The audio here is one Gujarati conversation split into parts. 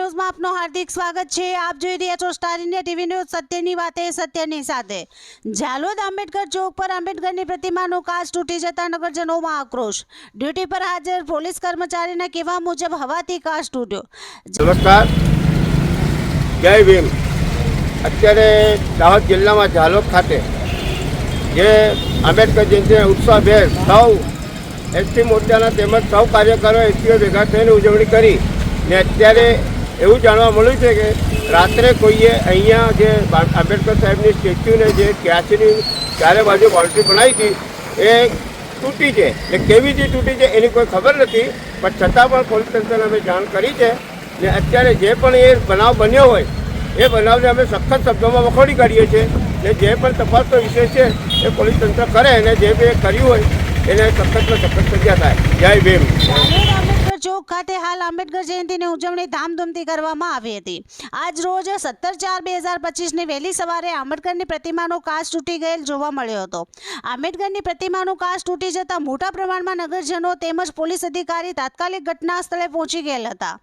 न्यूज में आपनो हार्दिक स्वागत है। आप જોઈ રહ્યા છો સ્ટાર ઇન્ડિયા ટીવી ન્યૂઝ સત્યની વાતે સત્યની સાથે। ઝાલોદ આંબેડકર ચોક પર આંબેડકરની પ્રતિમાનો કાચ તૂટી જતા નગરજનોમાં આક્રોશ। ડ્યુટી પર હાજર પોલીસ કર્મચારીના કહેવા મુજબ હવાથી કાચ તૂટ્યો। નમસ્કાર, જય ભીમ। અત્યારે દાહોદ જિલ્લામાં ઝાલોદ ખાતે જે આંબેડકર જયંતિના ઉત્સાહભેર સૌ એસટી મોરચાના તેમજ સૌ કાર્યકરો એસટીઓ ભેગા થઈને ઉજવણી કરી ને અત્યારે એવું જાણવા મળ્યું છે કે રાત્રે કોઈએ અહીંયા જે આંબેડકર સાહેબની સ્ટેચ્યુને જે ક્યાંચની ચારે બાજુ બાઉન્ડ્રી બનાવી હતી એ તૂટી છે। એ કેવી રીતે તૂટી છે એની કોઈ ખબર નથી, પણ છતાં પણ પોલીસ તંત્રને અમે જાણ કરી છે ને અત્યારે જે પણ એ બનાવ બન્યો હોય એ બનાવને અમે સખત શબ્દોમાં વખોડી કાઢીએ છીએ ને જે પણ તપાસનો વિષય છે એ પોલીસ તંત્ર કરે અને જે બી કર્યું હોય એને સખતમાં સખત સજા થાય। જય ભીમ। આંબેડકર ચોક ખાતે હાલ આંબેડકર જયંતિની ઉજવણી ધામધૂમથી કરવામાં આવી હતી। આજ રોજ 17/4/2025ની વહેલી સવારે આંબેડકરની પ્રતિમાનો કાચ તૂટી ગયેલ જોવા મળ્યો હતો। આંબેડકરની પ્રતિમાનો કાચ તૂટી જતા મોટા પ્રમાણમાં નગરજનો તેમજ પોલીસ અધિકારી તાત્કાલિક ઘટના સ્થળે પહોંચી ગયેલ હતા।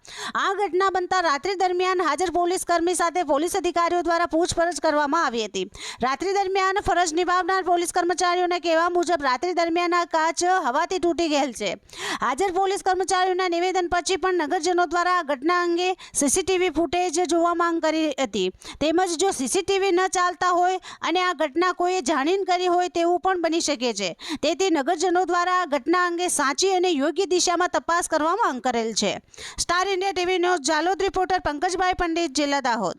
આ ઘટના બનતા રાત્રિ દરમિયાન હાજર પોલીસ કર્મી સાથે પોલીસ અધિકારીઓ દ્વારા પૂછપરછ કરવામાં આવી હતી। રાત્રિ દરમિયાન ફરજ નિભાવનાર પોલીસ કર્મચારીઓના કહેવા મુજબ રાત્રિ દરમિયાન આ કાચ હવાથી તૂટી ગયેલ છે। હાજર પોલીસ કર્મચારીઓના નિવેદન પછી પણ નગરજનો દ્વારા આ ઘટના અંગે સીસીટીવી ફૂટેજ જોવા માંગ કરી હતી। તેમજ જો સીસીટીવી ન ચાલતા હોય અને આ ઘટના કોઈએ જાણીને કરી હોય તેવું પણ બની શકે છે। તેથી નગરજનો દ્વારા આ ઘટના અંગે સાચી અને યોગ્ય દિશામાં તપાસ કરવા માંગ કરેલ છે। Star India TV news Jhalod reporter Pankajbhai Pandit, જિલ્લા દાહોદ।